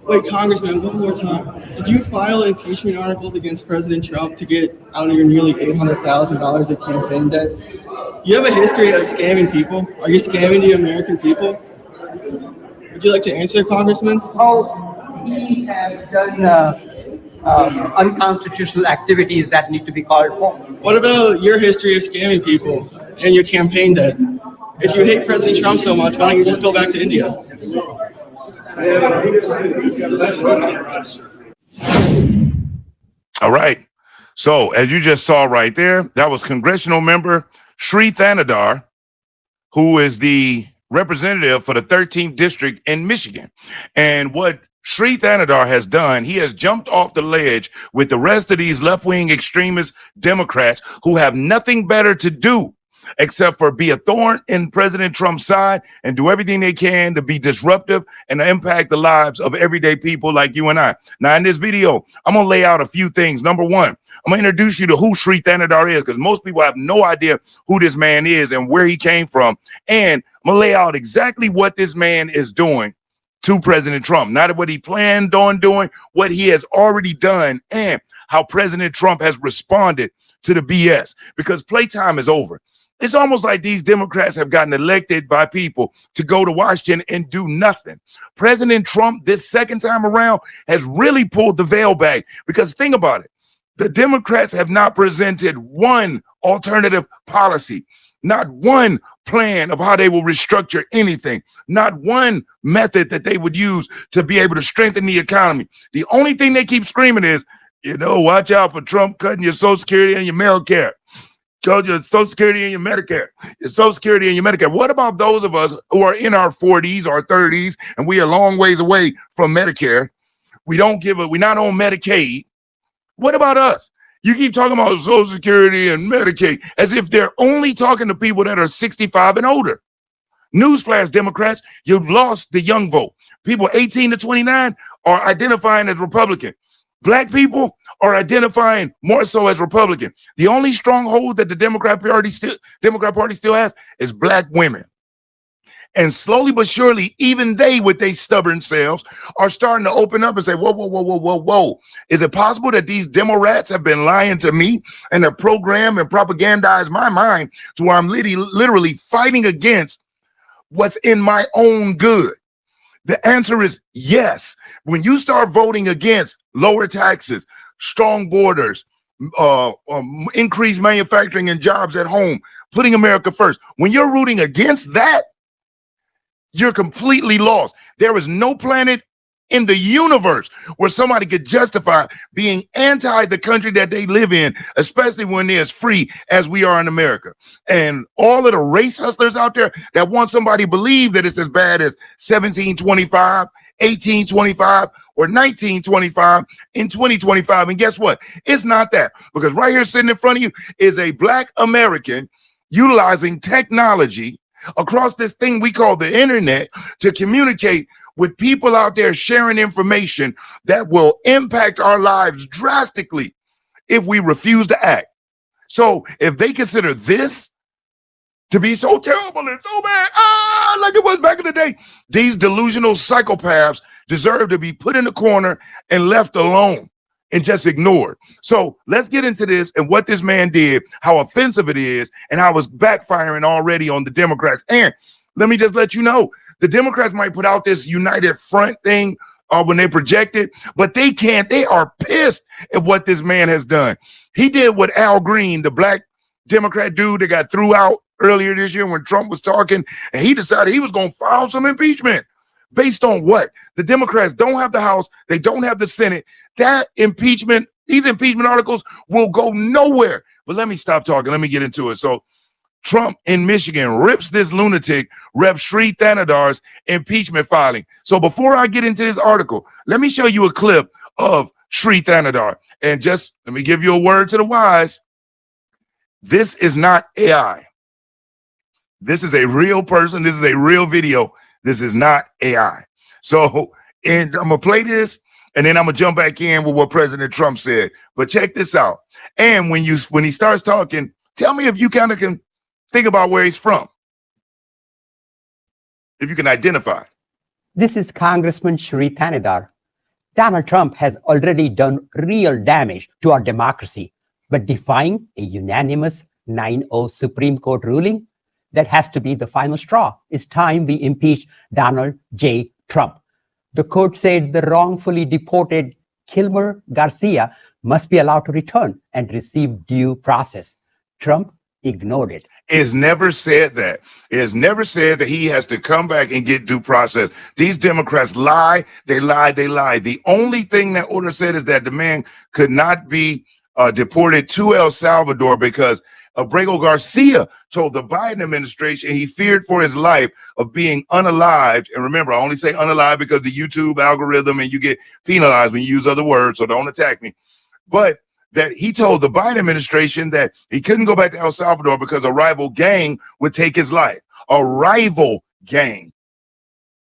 Wait, Congressman, one more time. Did you file impeachment articles against President Trump to get out of your nearly $800,000 of campaign debt? You have a history of scamming people. Are you scamming the American people? Would you like to answer, Congressman? Oh, he has done unconstitutional activities that need to be called for. What about your history of scamming people and your campaign debt? If you hate President Trump so much, why don't you just go back to India? All right. So as you just saw right there, that was congressional member Shri Thanedar, who is the representative for the 13th district in Michigan. And what Shri Thanedar has done, he has jumped off the ledge with the rest of these left-wing extremist Democrats who have nothing better to do except for be a thorn in President Trump's side and do everything they can to be disruptive and to impact the lives of everyday people like you and I. Now, in this video, I'm going to lay out a few things. Number one, I'm going to introduce you to who Shri Thanedar is, because most people have no idea who this man is and where he came from. And I'm going to lay out exactly what this man is doing to President Trump, not what he planned on doing, what he has already done, and how President Trump has responded to the BS, because playtime is over. It's almost like these Democrats have gotten elected by people to go to Washington and do nothing. President Trump, this second time around, has really pulled the veil back, because think about it. The Democrats have not presented one alternative policy, not one plan of how they will restructure anything, not one method that they would use to be able to strengthen the economy. The only thing they keep screaming is, watch out for Trump cutting your Social Security and your Medicare. Your Social Security and your Medicare, your Social Security and your Medicare. What about those of us who are in our 40s or 30s and we are a long ways away from Medicare? We're not on Medicaid. What about us? You keep talking about Social Security and Medicaid as if they're only talking to people that are 65 and older. Newsflash, Democrats, you've lost the young vote. People 18 to 29 are identifying as Republican. Black people are identifying more so as Republican. The only stronghold that the Democrat Party still has is black women. And slowly but surely, even they, with their stubborn selves, are starting to open up and say, whoa. Is it possible that these demo rats have been lying to me and have programmed and propagandized my mind to where I'm literally fighting against what's in my own good? The answer is yes. When you start voting against lower taxes, strong borders, increased manufacturing and jobs at home, putting America first, when you're rooting against that, you're completely lost. There is no planet in the universe where somebody could justify being anti the country that they live in, especially when they're as free as we are in America. And all of the race hustlers out there that want somebody to believe that it's as bad as 1725, 1825, or 1925 in 2025. And guess what? It's not that, because right here sitting in front of you is a black American utilizing technology across this thing we call the internet to communicate with people out there, sharing information that will impact our lives drastically if we refuse to act. So if they consider this to be so terrible and so bad, like it was back in the day, these delusional psychopaths deserve to be put in the corner and left alone and just ignored. So let's get into this and what this man did, how offensive it is, and how it's backfiring already on the Democrats. And let me just let you know, the Democrats might put out this united front thing when they project it, but they can't. They are pissed at what this man has done. He did what Al Green, the black Democrat dude that got threw out earlier this year when Trump was talking, and he decided he was going to file some impeachment. Based on what? The Democrats don't have the House. They don't have the Senate. That impeachment, these impeachment articles will go nowhere. But let me stop talking. Let me get into it. So Trump in Michigan rips this lunatic, Rep. Shri Thanedar's impeachment filing. So before I get into this article, let me show you a clip of Shri Thanedar. And just let me give you a word to the wise. This is not AI. This is a real person. This is a real video. This is not AI. So, and I'm going to play this, and then I'm going to jump back in with what President Trump said. But check this out. And when he starts talking, tell me if you kind of can think about where he's from. If you can identify. This is Congressman Shri Thanedar. Donald Trump has already done real damage to our democracy, but defying a unanimous 9-0 Supreme Court ruling, that has to be the final straw. It's time we impeach Donald J. Trump. The court said the wrongfully deported Kilmer Garcia must be allowed to return and receive due process. Trump ignored it. It has never said that. It has never said that he has to come back and get due process. These Democrats lie, they lie, they lie. The only thing that order said is that the man could not be deported to El Salvador because Abrego Garcia told the Biden administration he feared for his life of being unalived. And remember, I only say unalived because the YouTube algorithm and you get penalized when you use other words, so don't attack me. But that he told the Biden administration that he couldn't go back to El Salvador because a rival gang would take his life. A rival gang.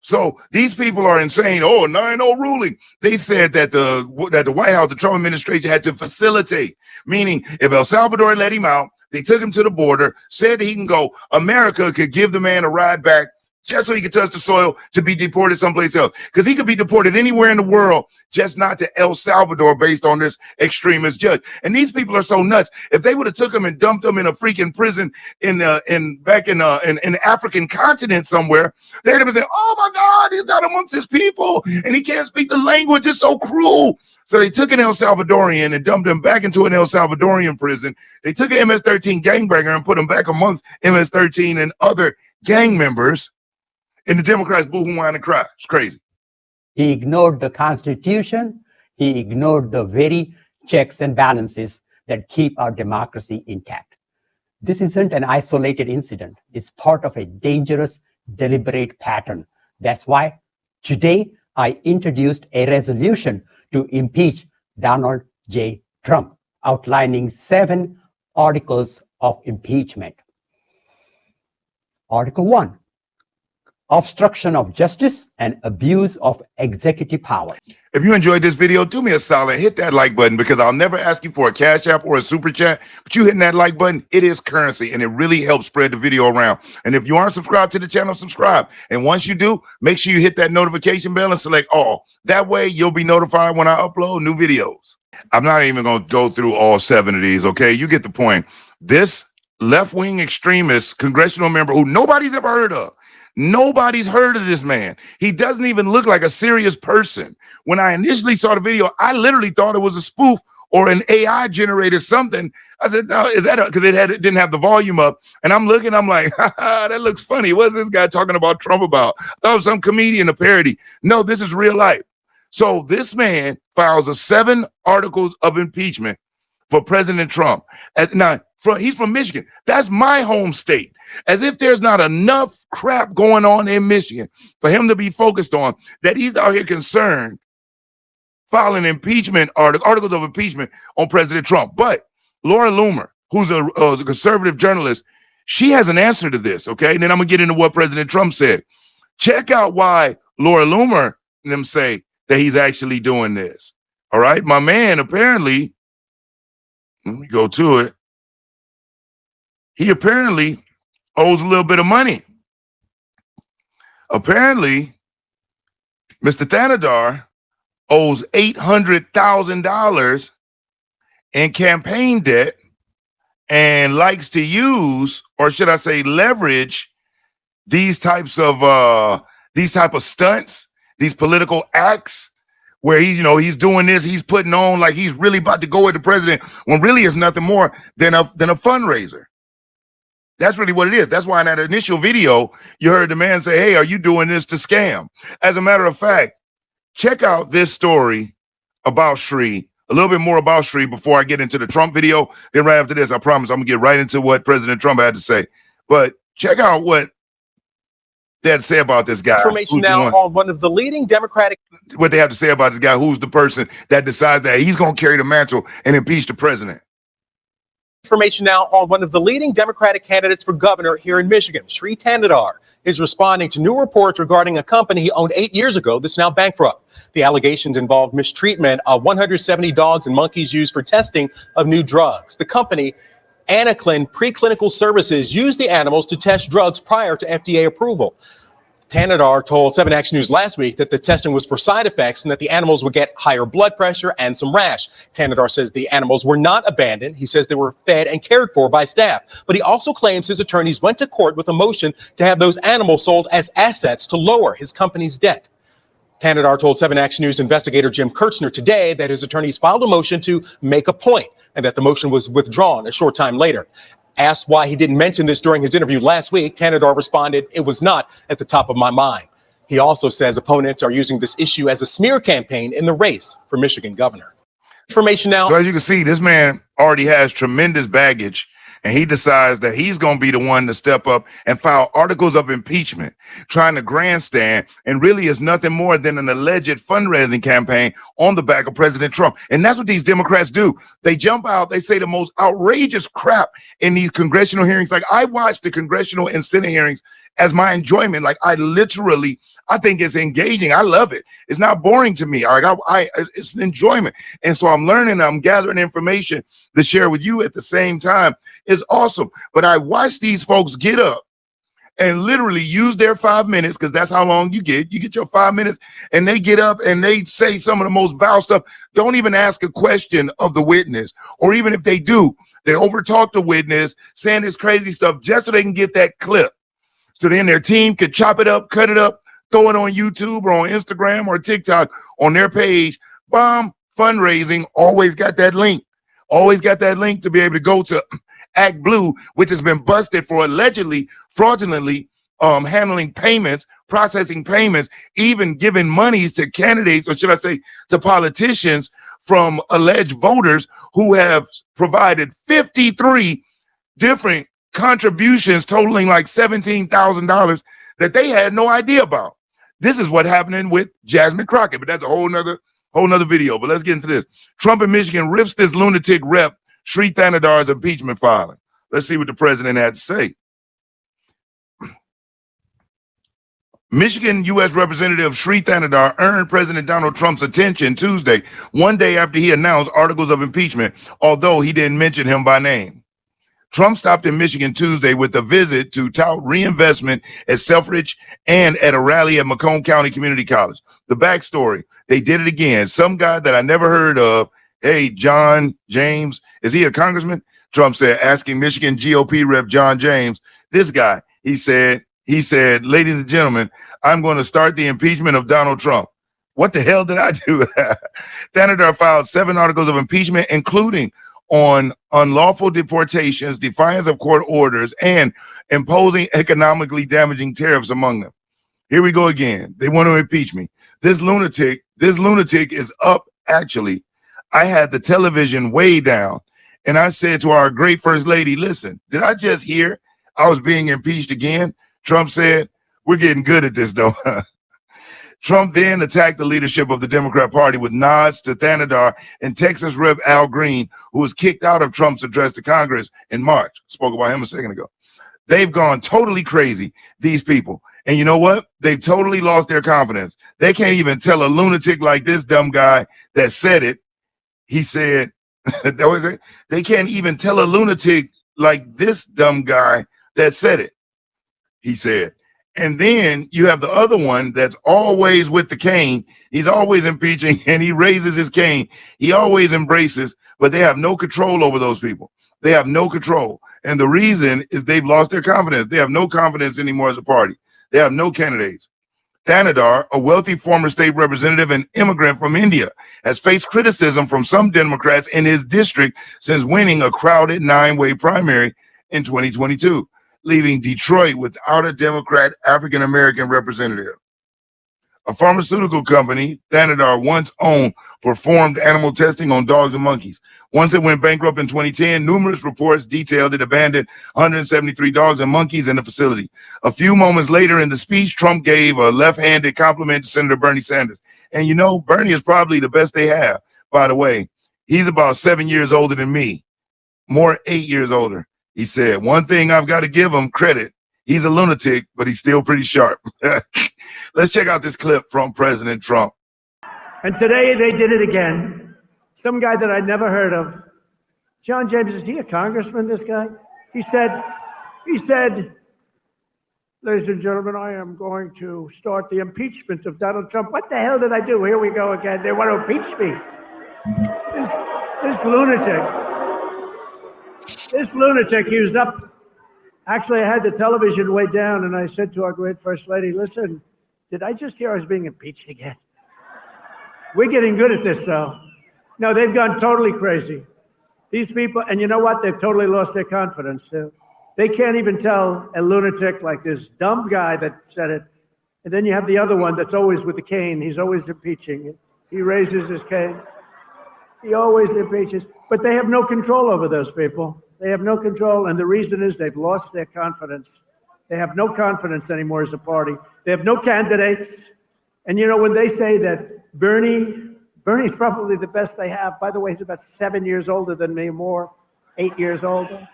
So these people are insane. Oh, 9-0 ruling. They said that the White House, the Trump administration had to facilitate, meaning if El Salvador let him out, they took him to the border, said that he can go. America could give the man a ride back just so he could touch the soil to be deported someplace else. Because he could be deported anywhere in the world, just not to El Salvador based on this extremist judge. And these people are so nuts. If they would have took him and dumped him in a freaking prison in the African continent somewhere, they'd have been saying, oh my God, he's not amongst his people and he can't speak the language. It's so cruel. So they took an El Salvadorian and dumped him back into an El Salvadorian prison. They took an MS-13 gangbanger and put him back amongst MS-13 and other gang members. And the Democrats boo-hoo, whine, and cry. It's crazy. He ignored the Constitution. He ignored the very checks and balances that keep our democracy intact. This isn't an isolated incident. It's part of a dangerous, deliberate pattern. That's why today I introduced a resolution to impeach Donald J. Trump, outlining 7 articles of impeachment. Article 1. Obstruction of justice and abuse of executive power. If you enjoyed this video, do me a solid, hit that like button because I'll never ask you for a cash app or a super chat, but you hitting that like button, it is currency and it really helps spread the video around. And if you aren't subscribed to the channel, subscribe. And once you do, make sure you hit that notification bell and select all. That way you'll be notified when I upload new videos. I'm not even going to go through all 7 of these, okay? You get the point. This left-wing extremist congressional member who nobody's ever heard of, nobody's heard of this man. He doesn't even look like a serious person. When I initially saw the video, I literally thought it was a spoof or an AI generated something. I said, no, is that because it didn't have the volume up? And I'm looking, I'm like, that looks funny. What's this guy talking about Trump about? I thought it was some comedian, a parody. No, this is real life. So this man files 7 articles of impeachment for President Trump. He's from Michigan. That's my home state. As if there's not enough crap going on in Michigan for him to be focused on, that he's out here concerned filing impeachment articles of impeachment on President Trump. But Laura Loomer, who's a conservative journalist, she has an answer to this, okay? And then I'm going to get into what President Trump said. Check out why Laura Loomer and them say that he's actually doing this. All right? My man apparently, let me go to it. He apparently owes a little bit of money. Apparently, Mr. Thanedar owes $800,000 in campaign debt and likes to use, or should I say leverage, these types of stunts, these political acts where he's doing this, he's putting on like he's really about to go with the president when really it's nothing more than a fundraiser. That's really what it is. That's why in that initial video, you heard the man say, hey, are you doing this to scam? As a matter of fact, check out this story about Shri, a little bit more about Shri before I get into the Trump video. Then right after this, I promise I'm going to get right into what President Trump had to say. But check out what they had to say about this guy. Information now on one of the leading Democratic. What they have to say about this guy, who's the person that decides that he's going to carry the mantle and impeach the president. Information now on one of the leading Democratic candidates for governor here in Michigan. Shri Thanedar is responding to new reports regarding a company he owned 8 years ago that's now bankrupt. The allegations involve mistreatment of 170 dogs and monkeys used for testing of new drugs. The company, Anaclin Preclinical Services, used the animals to test drugs prior to FDA approval. Thanedar told 7 Action News last week that the testing was for side effects and that the animals would get higher blood pressure and some rash. Thanedar says the animals were not abandoned. He says they were fed and cared for by staff. But he also claims his attorneys went to court with a motion to have those animals sold as assets to lower his company's debt. Thanedar told 7 Action News investigator Jim Kirchner today that his attorneys filed a motion to make a point and that the motion was withdrawn a short time later. Asked why he didn't mention this during his interview last week, Thanedar responded, "It was not at the top of my mind." He also says opponents are using this issue as a smear campaign in the race for Michigan governor. Information now. So as you can see, this man already has tremendous baggage, and he decides that he's going to be the one to step up and file articles of impeachment, trying to grandstand, and really is nothing more than an alleged fundraising campaign on the back of President Trump. And that's what these Democrats do. They jump out, they say the most outrageous crap in these congressional hearings. Like, I watch the congressional and Senate hearings as my enjoyment. Like, I think it's engaging. I love it. It's not boring to me. It's an enjoyment. And so I'm learning, I'm gathering information to share with you at the same time. It's awesome. But I watch these folks get up and literally use their 5 minutes, because that's how long you get. You get your 5 minutes, and they get up and they say some of the most vile stuff. Don't even ask a question of the witness. Or even if they do, they overtalk the witness, saying this crazy stuff just so they can get that clip. So then their team could chop it up, cut it up, throw it on YouTube or on Instagram or TikTok on their page. Bomb fundraising, always got that link. Always got that link to be able to go to Act Blue, which has been busted for allegedly fraudulently handling payments, processing payments, even giving monies to candidates, or should I say to politicians, from alleged voters who have provided 53 different contributions totaling like $17,000 that they had no idea about. This is what happening with Jasmine Crockett, but that's a whole nother video. But let's get into this. Trump in Michigan rips this lunatic rep Shri Thanedar's impeachment filing. Let's see what the president had to say. Michigan U.S. Representative Shri Thanedar earned President Donald Trump's attention Tuesday, one day after he announced articles of impeachment, although he didn't mention him by name. Trump stopped in Michigan Tuesday with a visit to tout reinvestment at Selfridge and at a rally at Macomb County Community College. The backstory, they did it again. Some guy that I never heard of, hey, John James, is he a congressman? Trump said, asking Michigan GOP Rep John James, this guy, he said, ladies and gentlemen, I'm going to start the impeachment of Donald Trump. What the hell did I do? Thanedar filed 7 articles of impeachment, including on unlawful deportations, defiance of court orders, and imposing economically damaging tariffs among them. Here we go again. They want to impeach me. This lunatic is up, actually. I had the television way down, and I said to our great First Lady, listen, did I just hear I was being impeached again? Trump said, we're getting good at this, though. Trump then attacked the leadership of the Democrat Party with nods to Thanedar and Texas Rep Al Green, who was kicked out of Trump's address to Congress in March. Spoke about him a second ago. They've gone totally crazy, these people. And you know what? They've totally lost their confidence. They can't even tell a lunatic like this dumb guy that said it. He said, that was it. They can't even tell a lunatic like this dumb guy that said it. He said. And then you have the other one that's always with the cane. He's always impeaching, and he raises his cane. He always embraces, but they have no control over those people. They have no control. And the reason is they've lost their confidence. They have no confidence anymore as a party. They have no candidates. Thanedar, a wealthy former state representative and immigrant from India, has faced criticism from some Democrats in his district since winning a crowded 9-way primary in 2022. Leaving Detroit without a Democrat African-American representative. A pharmaceutical company Thanedar once owned performed animal testing on dogs and monkeys. Once it went bankrupt in 2010, numerous reports detailed it abandoned 173 dogs and monkeys in the facility. A few moments later in the speech, Trump gave a left-handed compliment to Senator Bernie Sanders. And you know, Bernie is probably the best they have, by the way. He's about 7 years older than me, more 8 years older. He said, one thing I've got to give him credit. He's a lunatic, but he's still pretty sharp. Let's check out this clip from President Trump. And today they did it again. Some guy that I'd never heard of. John James, is he a congressman, this guy? He said, Ladies and gentlemen, I am going to start the impeachment of Donald Trump. What the hell did I do? Here we go again. They want to impeach me. This lunatic used up. Actually, I had the television way down, and I said to our great First Lady, listen, did I just hear I was being impeached again? We're getting good at this, though. No, they've gone totally crazy. These people, and you know what? They've totally lost their confidence, too. They can't even tell a lunatic like this dumb guy that said it. And then you have the other one that's always with the cane. He's always impeaching. He raises his cane. He always impeaches. But they have no control over those people. They have no control. And the reason is they've lost their confidence. They have no confidence anymore as a party. They have no candidates. And you know, when they say that Bernie's probably the best they have. By the way, he's about 7 years older than me, more, 8 years older.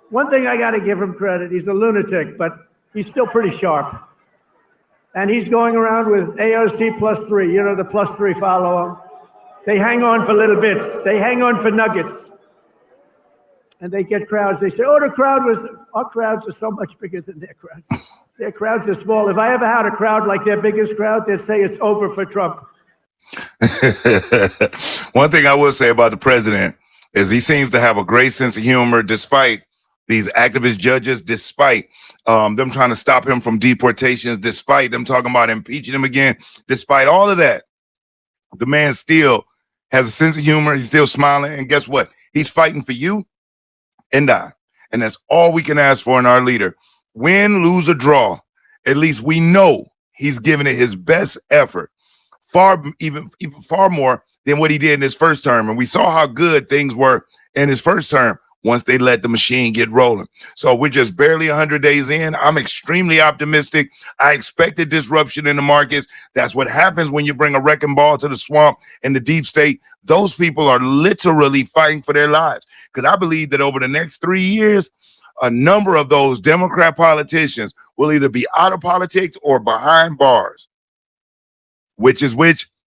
One thing I got to give him credit, he's a lunatic, but he's still pretty sharp. And he's going around with AOC +3. You know, the +3 follow him. They hang on for little bits. They hang on for nuggets. And they get crowds. They say, our crowds are so much bigger than their crowds. Their crowds are small. If I ever had a crowd like their biggest crowd, they'd say it's over for Trump. One thing I will say about the president is he seems to have a great sense of humor despite these activist judges, despite them trying to stop him from deportations, despite them talking about impeaching him again, despite all of that, the man still has a sense of humor. He's still smiling. And guess what? He's fighting for you and I. And that's all we can ask for in our leader. Win, lose, or draw, at least we know he's giving it his best effort, even far more than what he did in his first term. And we saw how good things were in his first term once they let the machine get rolling. So we're just barely 100 days in. I'm extremely optimistic. I expected disruption in the markets. That's what happens when you bring a wrecking ball to the swamp and the deep state. Those people are literally fighting for their lives. Because I believe that over the next 3 years, a number of those Democrat politicians will either be out of politics or behind bars. Which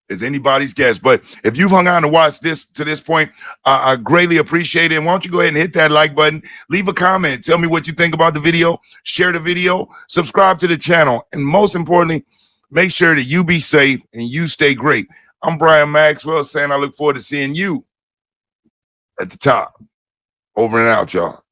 is anybody's guess. But if you've hung on to watch this to this point, I greatly appreciate it. And why don't you go ahead and hit that like button, leave a comment, tell me what you think about the video, share the video, subscribe to the channel, and most importantly, make sure that you be safe and you stay great. I'm Brian Maxwell saying I look forward to seeing you at the top. Over and out, y'all.